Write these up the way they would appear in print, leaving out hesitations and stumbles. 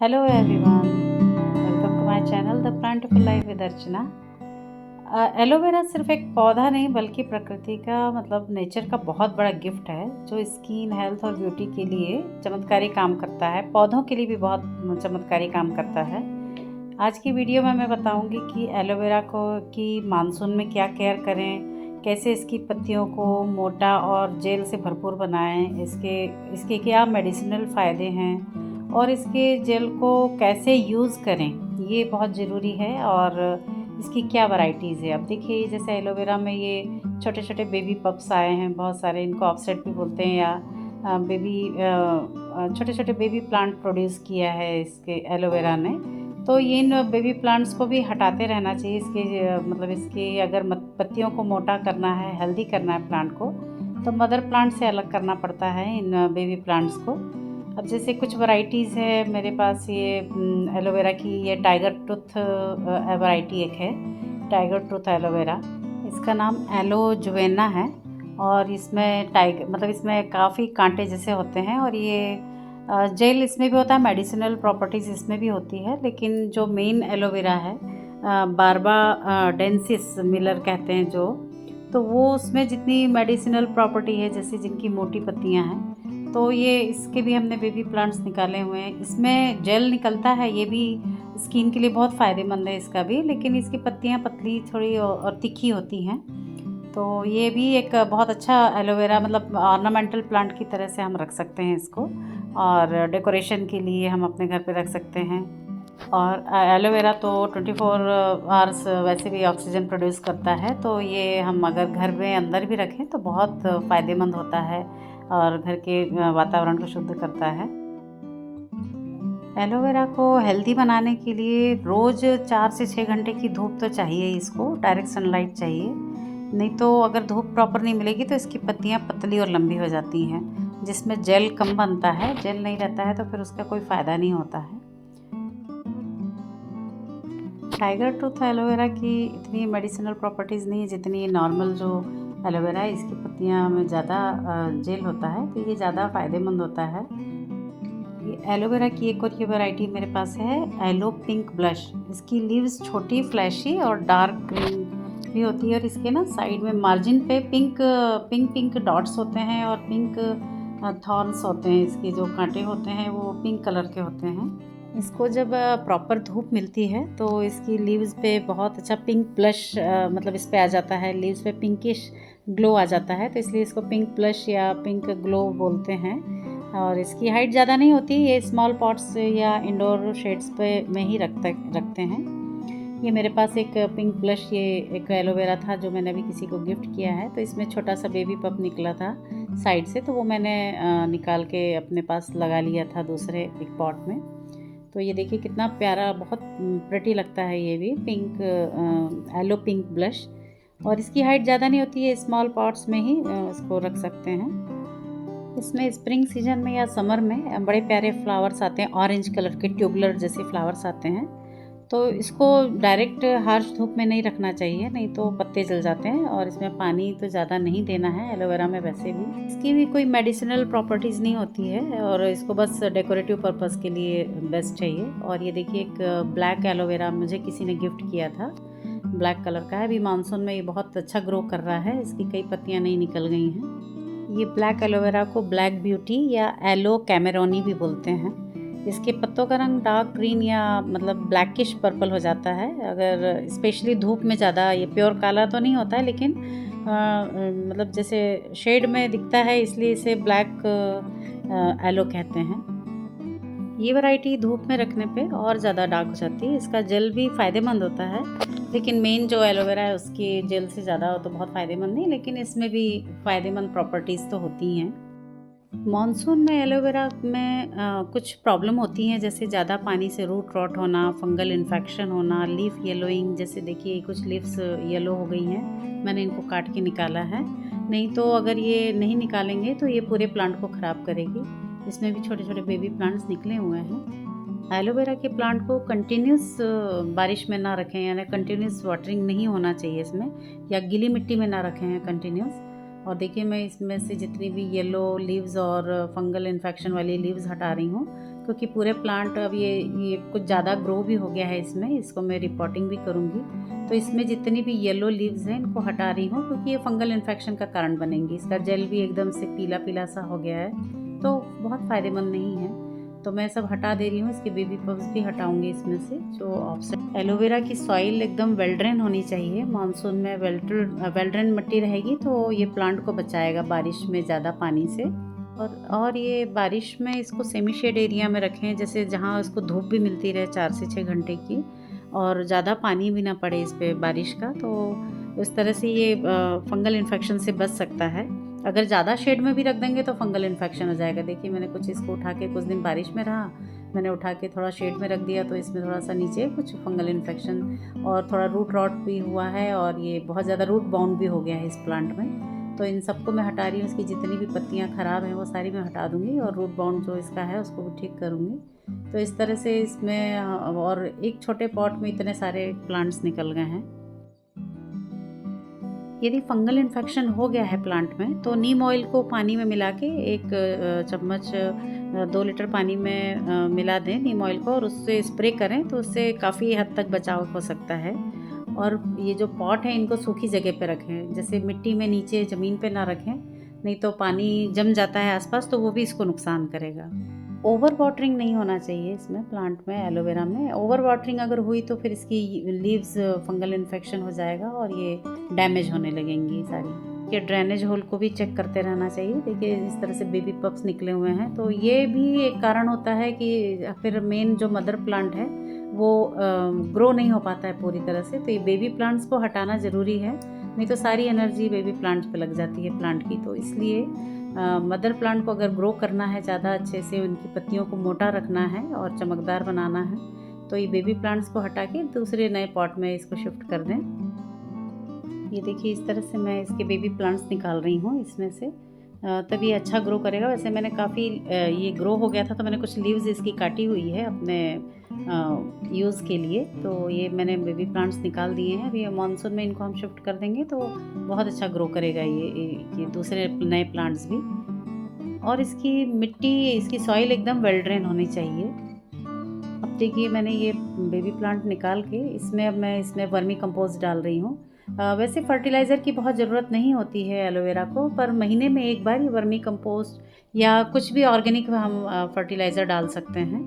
Hello everyone, welcome to my channel The Plantful Life with Archana. Aloe vera सिर्फ एक पौधा नहीं बल्कि प्रकृति का नेचर का बहुत बड़ा गिफ्ट है जो स्किन हेल्थ और ब्यूटी के लिए चमत्कारी काम करता है। पौधों के लिए भी बहुत चमत्कारी काम करता है। आज की वीडियो में मैं बताऊंगी कि एलोवेरा को कि मानसून में क्या केयर करें, कैसे इसकी पत्तियों को मोटा और जेल से भरपूर बनाएं, इसके क्या मेडिसिनल फ़ायदे हैं और इसके जेल को कैसे यूज़ करें, ये बहुत ज़रूरी है। और इसकी क्या वैरायटीज़ है। अब देखिए, जैसे एलोवेरा में ये छोटे छोटे बेबी पप्स आए हैं बहुत सारे, इनको ऑफसेट भी बोलते हैं, या छोटे छोटे बेबी प्लांट प्रोड्यूस किया है इसके एलोवेरा ने। तो ये इन बेबी प्लांट्स को भी हटाते रहना चाहिए। इसके अगर पत्तियों को मोटा करना है, हेल्दी करना है प्लांट को, तो मदर प्लांट से अलग करना पड़ता है इन बेबी प्लांट्स को। अब जैसे कुछ वैरायटीज़ है मेरे पास, ये एलोवेरा की ये टाइगर टूथ वैरायटी एक है, टाइगर टूथ एलोवेरा। इसका नाम एलोजुवेना है और इसमें इसमें काफ़ी कांटे जैसे होते हैं और ये जेल इसमें भी होता है, मेडिसिनल प्रॉपर्टीज़ इसमें भी होती है। लेकिन जो मेन एलोवेरा है बारबा डेंसिस मिलर कहते हैं जो, तो वो उसमें जितनी मेडिसिनल प्रॉपर्टी है, जैसे जिनकी मोटी पत्तियां हैं, तो ये इसके भी हमने बेबी प्लांट्स निकाले हुए हैं। इसमें जेल निकलता है, ये भी स्किन के लिए बहुत फ़ायदेमंद है इसका भी, लेकिन इसकी पत्तियां पतली थोड़ी और तीखी होती हैं। तो ये भी एक बहुत अच्छा एलोवेरा, ऑर्नामेंटल प्लांट की तरह से हम रख सकते हैं इसको, और डेकोरेशन के लिए हम अपने घर पे रख सकते हैं। और एलोवेरा तो 24 आवर्स वैसे भी ऑक्सीजन प्रोड्यूस करता है, तो ये हम अगर घर में अंदर भी रखें तो बहुत फ़ायदेमंद होता है और घर के वातावरण को शुद्ध करता है। एलोवेरा को हेल्दी बनाने के लिए रोज़ 4 से 6 घंटे की धूप तो चाहिए, इसको डायरेक्ट सनलाइट चाहिए। नहीं तो अगर धूप प्रॉपर नहीं मिलेगी तो इसकी पत्तियां पतली और लंबी हो जाती हैं, जिसमें जेल कम बनता है। जेल नहीं रहता है तो फिर उसका कोई फ़ायदा नहीं होता है। टाइगर टूथ एलोवेरा की इतनी मेडिसिनल प्रॉपर्टीज़ नहीं है जितनी नॉर्मल जो एलोवेरा है। इसकी पत्तियां में ज़्यादा जेल होता है, तो ये ज़्यादा फ़ायदेमंद होता है। ये एलोवेरा की एक और ये वैरायटी मेरे पास है, एलो पिंक ब्लश। इसकी लीव्स छोटी, फ्लैशी और डार्क ग्रीन भी होती है, और इसके ना साइड में मार्जिन पे पिंक डॉट्स होते हैं और पिंक थॉर्न्स होते हैं। इसके जो कांटे होते हैं वो पिंक कलर के होते हैं। इसको जब प्रॉपर धूप मिलती है तो इसकी लीव्स पे बहुत अच्छा पिंक ब्लश इस पे आ जाता है, लीव्स पे पिंकिश ग्लो आ जाता है, तो इसलिए इसको पिंक ब्लश या पिंक ग्लो बोलते हैं। और इसकी हाइट ज़्यादा नहीं होती, ये स्मॉल पॉट्स या इंडोर शेड्स पे में ही रखते हैं। ये मेरे पास एक पिंक ब्लश, ये एक एलोवेरा था जो मैंने अभी किसी को गिफ्ट किया है, तो इसमें छोटा सा बेबी पप निकला था साइड से, तो वो मैंने निकाल के अपने पास लगा लिया था दूसरे एक पॉट में। तो ये देखिए कितना प्यारा, बहुत प्रिटी लगता है ये भी पिंक एलो पिंक ब्लश। और इसकी हाइट ज़्यादा नहीं होती है, स्मॉल पॉट्स में ही इसको रख सकते हैं। इसमें स्प्रिंग सीजन में या समर में बड़े प्यारे फ्लावर्स आते हैं, ऑरेंज कलर के ट्यूबलर जैसे फ्लावर्स आते हैं। तो इसको डायरेक्ट हार्श धूप में नहीं रखना चाहिए, नहीं तो पत्ते जल जाते हैं। और इसमें पानी तो ज़्यादा नहीं देना है एलोवेरा में, वैसे भी इसकी भी कोई मेडिसिनल प्रॉपर्टीज़ नहीं होती है, और इसको बस डेकोरेटिव पर्पस के लिए बेस्ट चाहिए। और ये देखिए एक ब्लैक एलोवेरा मुझे किसी ने गिफ्ट किया था, ब्लैक कलर का है। अभी मानसून में ये बहुत अच्छा ग्रो कर रहा है, इसकी कई पत्तियाँ नहीं निकल गई हैं। ये ब्लैक एलोवेरा को ब्लैक ब्यूटी या एलो कैमेरोनी भी बोलते हैं। इसके पत्तों का रंग डार्क ग्रीन या ब्लैकिश पर्पल हो जाता है, अगर स्पेशली धूप में ज़्यादा। ये प्योर काला तो नहीं होता है, लेकिन जैसे शेड में दिखता है, इसलिए इसे ब्लैक एलो कहते हैं। ये वैरायटी धूप में रखने पे और ज़्यादा डार्क हो जाती है। इसका जेल भी फ़ायदेमंद होता है, लेकिन मेन जो एलोवेरा है उसकी जेल से ज़्यादा तो बहुत फ़ायदेमंद नहीं, लेकिन इसमें भी फ़ायदेमंद प्रॉपर्टीज़ तो होती हैं। मॉनसून में एलोवेरा में कुछ प्रॉब्लम होती हैं, जैसे ज़्यादा पानी से रूट रॉट होना, फंगल इन्फेक्शन होना, लीफ येलोइंग। जैसे देखिए कुछ लीव्स येलो हो गई हैं, मैंने इनको काट के निकाला है। नहीं तो अगर ये नहीं निकालेंगे तो ये पूरे प्लांट को ख़राब करेगी। इसमें भी छोटे छोटे बेबी प्लांट्स निकले हुए हैं। एलोवेरा के प्लांट को कंटिन्यूस बारिश में ना रखें, यानी कंटिन्यूस वाटरिंग नहीं होना चाहिए इसमें, या गीली मिट्टी में ना रखें कंटिन्यूस। और देखिए मैं इसमें से जितनी भी येलो लीव्स और फंगल इन्फेक्शन वाली लीव्स हटा रही हूँ। क्योंकि पूरे प्लांट अब ये कुछ ज़्यादा ग्रो भी हो गया है इसमें, इसको मैं रिपोर्टिंग भी करूँगी। तो इसमें जितनी भी येलो लीव्स हैं इनको हटा रही हूँ, क्योंकि ये फंगल इन्फेक्शन का कारण बनेंगी। इसका जेल भी एकदम से पीला पीला सा हो गया है, तो बहुत फ़ायदेमंद नहीं है। तो मैं सब हटा दे रही हूँ। इसके बेबी पब्स भी हटाऊंगी इसमें से जो ऑफसेट। एलोवेरा की सॉइल एकदम वेल ड्रेन होनी चाहिए। मानसून में वेल ड्रेन मिट्टी रहेगी तो ये प्लांट को बचाएगा बारिश में ज़्यादा पानी से। और ये बारिश में इसको सेमी शेड एरिया में रखें, जैसे जहाँ उसको धूप भी मिलती रहे 4 से 6 घंटे की, और ज़्यादा पानी भी ना पड़े इस पर बारिश का। तो इस तरह से ये फंगल इन्फेक्शन से बच सकता है। अगर ज़्यादा शेड में भी रख देंगे तो फंगल इन्फेक्शन हो जाएगा। देखिए मैंने कुछ इसको उठा के, कुछ दिन बारिश में रहा, मैंने उठा के थोड़ा शेड में रख दिया, तो इसमें थोड़ा सा नीचे कुछ फंगल इन्फेक्शन और थोड़ा रूट रॉट भी हुआ है, और ये बहुत ज़्यादा रूट बाउंड भी हो गया है इस प्लांट में। तो इन सबको मैं हटा रही हूँ। इसकी जितनी भी पत्तियाँ ख़राब हैं वो सारी मैं हटा दूँगी, और रूट बाउंड जो इसका है उसको भी ठीक करूँगी। तो इस तरह से इसमें, और एक छोटे पॉट में इतने सारे प्लांट्स निकल गए हैं। यदि फंगल इन्फेक्शन हो गया है प्लांट में तो नीम ऑयल को पानी में मिला के 1 चम्मच 2 लीटर पानी में मिला दें नीम ऑयल को, और उससे स्प्रे करें तो उससे काफ़ी हद तक बचाव हो सकता है। और ये जो पॉट है इनको सूखी जगह पे रखें, जैसे मिट्टी में नीचे ज़मीन पे ना रखें, नहीं तो पानी जम जाता है आसपास तो वो भी इसको नुकसान करेगा। ओवर वाटरिंग नहीं होना चाहिए इसमें, प्लांट में, एलोवेरा में। ओवर वाटरिंग अगर हुई तो फिर इसकी लीव्स फंगल इन्फेक्शन हो जाएगा और ये डैमेज होने लगेंगी सारी। ये ड्रेनेज होल को भी चेक करते रहना चाहिए। देखिए इस तरह से बेबी पप्स निकले हुए हैं, तो ये भी एक कारण होता है कि फिर मेन जो मदर प्लांट है वो ग्रो नहीं हो पाता है पूरी तरह से। तो ये बेबी प्लांट्स को हटाना ज़रूरी है, नहीं तो सारी एनर्जी बेबी प्लांट्स पे लग जाती है प्लांट की। तो इसलिए मदर प्लांट को अगर ग्रो करना है ज़्यादा अच्छे से, उनकी पत्तियों को मोटा रखना है और चमकदार बनाना है, तो ये बेबी प्लांट्स को हटा के दूसरे नए पॉट में इसको शिफ्ट कर दें। ये देखिए इस तरह से मैं इसके बेबी प्लांट्स निकाल रही हूँ इसमें से, तभी अच्छा ग्रो करेगा। वैसे मैंने काफ़ी ये ग्रो हो गया था तो मैंने कुछ लीव्स इसकी काटी हुई है अपने यूज़ के लिए, तो ये मैंने बेबी प्लांट्स निकाल दिए हैं। अभी मानसून में इनको हम शिफ्ट कर देंगे तो बहुत अच्छा ग्रो करेगा ये दूसरे नए प्लांट्स भी। और इसकी मिट्टी, इसकी सॉइल एकदम वेल ड्रेन होनी चाहिए। अब देखिए मैंने ये बेबी प्लांट निकाल के इसमें, अब मैं इसमें वर्मी कंपोस्ट डाल रही हूँ। वैसे फर्टिलाइज़र की बहुत ज़रूरत नहीं होती है एलोवेरा को, पर महीने में एक बार ये वर्मी कंपोस्ट या कुछ भी ऑर्गेनिक हम फर्टिलाइज़र डाल सकते हैं।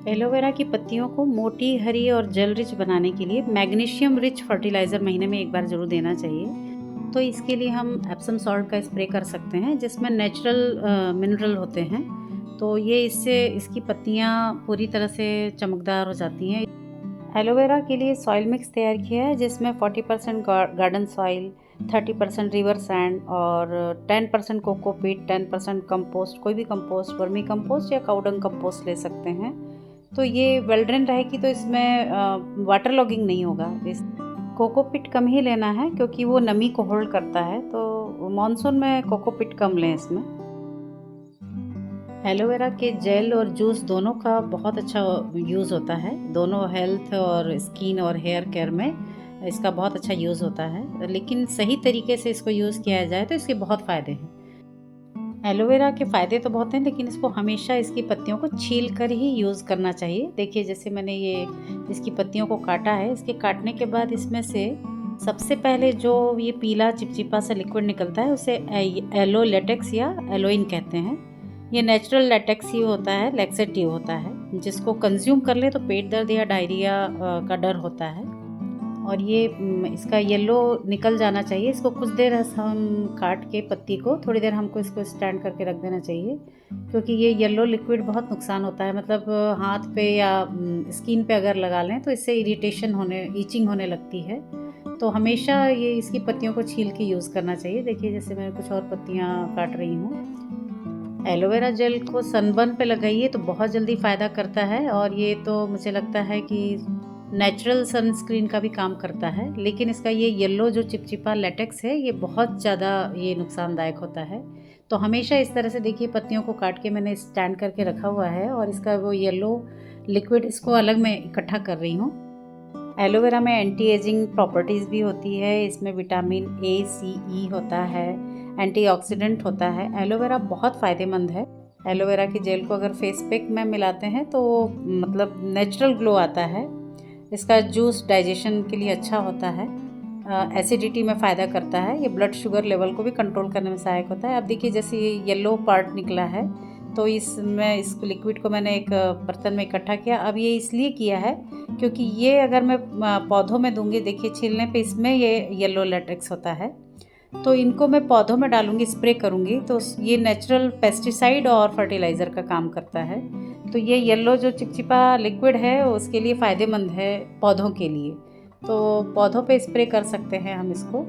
एलोवेरा की पत्तियों को मोटी, हरी और जल रिच बनाने के लिए मैग्नीशियम रिच फर्टिलाइज़र महीने में एक बार ज़रूर देना चाहिए। तो इसके लिए हम एप्सम सॉल्ट का स्प्रे कर सकते हैं जिसमें नेचुरल मिनरल होते हैं, तो ये इससे इसकी पत्तियाँ पूरी तरह से चमकदार हो जाती हैं। एलोवेरा के लिए सॉइल मिक्स तैयार किया है जिसमें 40% गार्डन सॉइल, 30% रिवर सैंड और 10% कोकोपीट, 10% कंपोस्ट, कोई भी कंपोस्ट, वर्मी कंपोस्ट या काउडंग कंपोस्ट ले सकते हैं। तो ये वेल ड्रेन रहेगी तो इसमें वाटर लॉगिंग नहीं होगा। इस कोकोपीट कम ही लेना है क्योंकि वो नमी को होल्ड करता है, तो मानसून में कोकोपीट कम लें इसमें। एलोवेरा के जेल और जूस दोनों का बहुत अच्छा यूज़ होता है, दोनों हेल्थ और स्किन और हेयर केयर में इसका बहुत अच्छा यूज़ होता है, लेकिन सही तरीके से इसको यूज़ किया जाए तो इसके बहुत फ़ायदे हैं। एलोवेरा के फ़ायदे तो बहुत हैं, लेकिन इसको हमेशा इसकी पत्तियों को छील कर ही यूज़ करना चाहिए। देखिए जैसे मैंने ये इसकी पत्तियों को काटा है, इसके काटने के बाद इसमें से सबसे पहले जो ये पीला चिपचिपा सा लिक्विड निकलता है उसे एलो लेटेक्स या एलोइन कहते हैं। ये नेचुरल लेटेक्स ही होता है, लैक्सेटिव होता है, जिसको कंज्यूम कर ले तो पेट दर्द या डायरिया का डर होता है। और ये इसका येलो निकल जाना चाहिए। इसको कुछ देर हम काट के पत्ती को, थोड़ी देर हमको इसको स्टैंड करके रख देना चाहिए, क्योंकि ये येलो लिक्विड बहुत नुकसान होता है। मतलब हाथ पे या स्किन पे अगर लगा लें तो इससे इरिटेशन होने, ईचिंग होने लगती है। तो हमेशा ये इसकी पत्तियों को छील के यूज़ करना चाहिए। देखिए जैसे मैं कुछ और पत्तियाँ काट रही हूँ। एलोवेरा जेल को सनबर्न पे लगाइए तो बहुत जल्दी फ़ायदा करता है, और ये तो मुझे लगता है कि नेचुरल सनस्क्रीन का भी काम करता है। लेकिन इसका ये येलो जो चिपचिपा लेटेक्स है ये बहुत ज़्यादा ये नुकसानदायक होता है। तो हमेशा इस तरह से देखिए पत्तियों को काट के मैंने स्टैंड करके रखा हुआ है, और इसका वो येलो लिक्विड इसको अलग मैं इकट्ठा कर रही हूँ। एलोवेरा में एंटी एजिंग प्रॉपर्टीज़ भी होती है। इसमें विटामिन A, C, E होता है, एंटीऑक्सीडेंट होता है। एलोवेरा बहुत फ़ायदेमंद है। एलोवेरा की जेल को अगर फेस पैक में मिलाते हैं तो मतलब नेचुरल ग्लो आता है। इसका जूस डाइजेशन के लिए अच्छा होता है, एसिडिटी में फ़ायदा करता है, ये ब्लड शुगर लेवल को भी कंट्रोल करने में सहायक होता है। अब देखिए जैसे ये येलो पार्ट निकला है तो इसमें इस लिक्विड को मैंने एक बर्तन में इकट्ठा किया। अब ये इसलिए किया है क्योंकि ये अगर मैं पौधों में दूंगी, देखिए छीलने पे इसमें ये येलो लेटेक्स होता है, तो इनको मैं पौधों में डालूंगी, स्प्रे करूंगी तो ये नेचुरल पेस्टिसाइड और फर्टिलाइज़र का काम करता है। तो ये येलो जो चिपचिपा लिक्विड है उसके लिए फ़ायदेमंद है पौधों के लिए, तो पौधों पे स्प्रे कर सकते हैं हम इसको।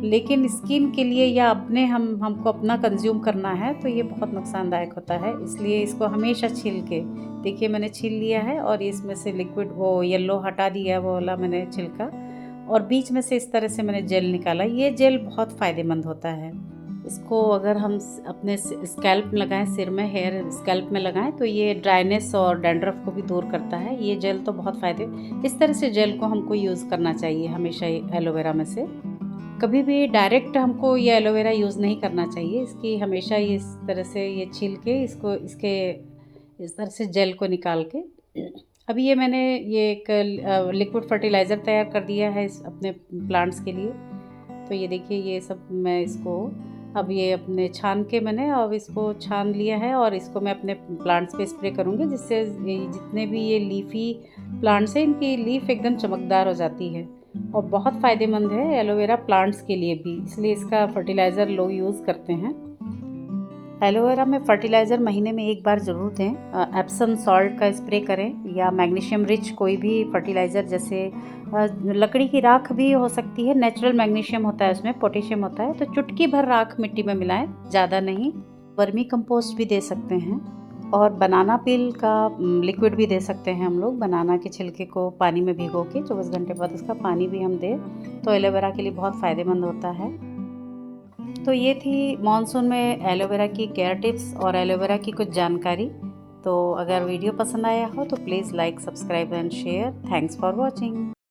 लेकिन स्किन के लिए या हमको अपना कंज्यूम करना है तो ये बहुत नुकसानदायक होता है, इसलिए इसको हमेशा छील के, देखिए मैंने छील लिया है और इसमें से लिक्विड वो येलो हटा दिया, वो वाला मैंने छिलका, और बीच में से इस तरह से मैंने जेल निकाला। ये जेल बहुत फ़ायदेमंद होता है। इसको अगर हम अपने स्कैल्प में लगाएं, सिर में हेयर स्कैल्प में लगाएं तो ये ड्राइनेस और डैंड्रफ को भी दूर करता है। ये जेल तो बहुत फ़ायदे, इस तरह से जेल को हमको यूज़ करना चाहिए हमेशा एलोवेरा में से। कभी भी डायरेक्ट हमको ये एलोवेरा यूज़ नहीं करना चाहिए, इसकी हमेशा ये इस तरह से ये छील के इसको इसके इस तरह से जेल को निकाल के। अभी ये मैंने ये एक लिक्विड फर्टिलाइज़र तैयार कर दिया है इस अपने प्लांट्स के लिए। तो ये देखिए ये सब मैं इसको अब ये अपने छान के मैंने अब इसको छान लिया है और इसको मैं अपने प्लांट्स पे स्प्रे करूँगी, जिससे जितने भी ये लीफी प्लांट्स हैं इनकी लीफ एकदम चमकदार हो जाती है और बहुत फ़ायदेमंद है एलोवेरा प्लांट्स के लिए भी, इसलिए इसका फर्टिलाइज़र लोग यूज़ करते हैं। एलोवेरा में फर्टिलाइज़र महीने में एक बार ज़रूर दें। एप्सम सॉल्ट का स्प्रे करें या मैग्नीशियम रिच कोई भी फर्टिलाइज़र, जैसे लकड़ी की राख भी हो सकती है, नेचुरल मैग्नीशियम होता है उसमें, पोटेशियम होता है, तो चुटकी भर राख मिट्टी में मिलाएं, ज़्यादा नहीं। वर्मी कंपोस्ट भी दे सकते हैं और बनाना पील का लिक्विड भी दे सकते हैं हम लोग। बनाना के छिलके को पानी में भिगो के 24 घंटे बाद उसका पानी भी हम दें तो एलोवेरा के लिए बहुत फ़ायदेमंद होता है। तो ये थी मॉनसून में एलोवेरा की केयर टिप्स और एलोवेरा की कुछ जानकारी। तो अगर वीडियो पसंद आया हो तो please like, subscribe and share. Thanks for watching.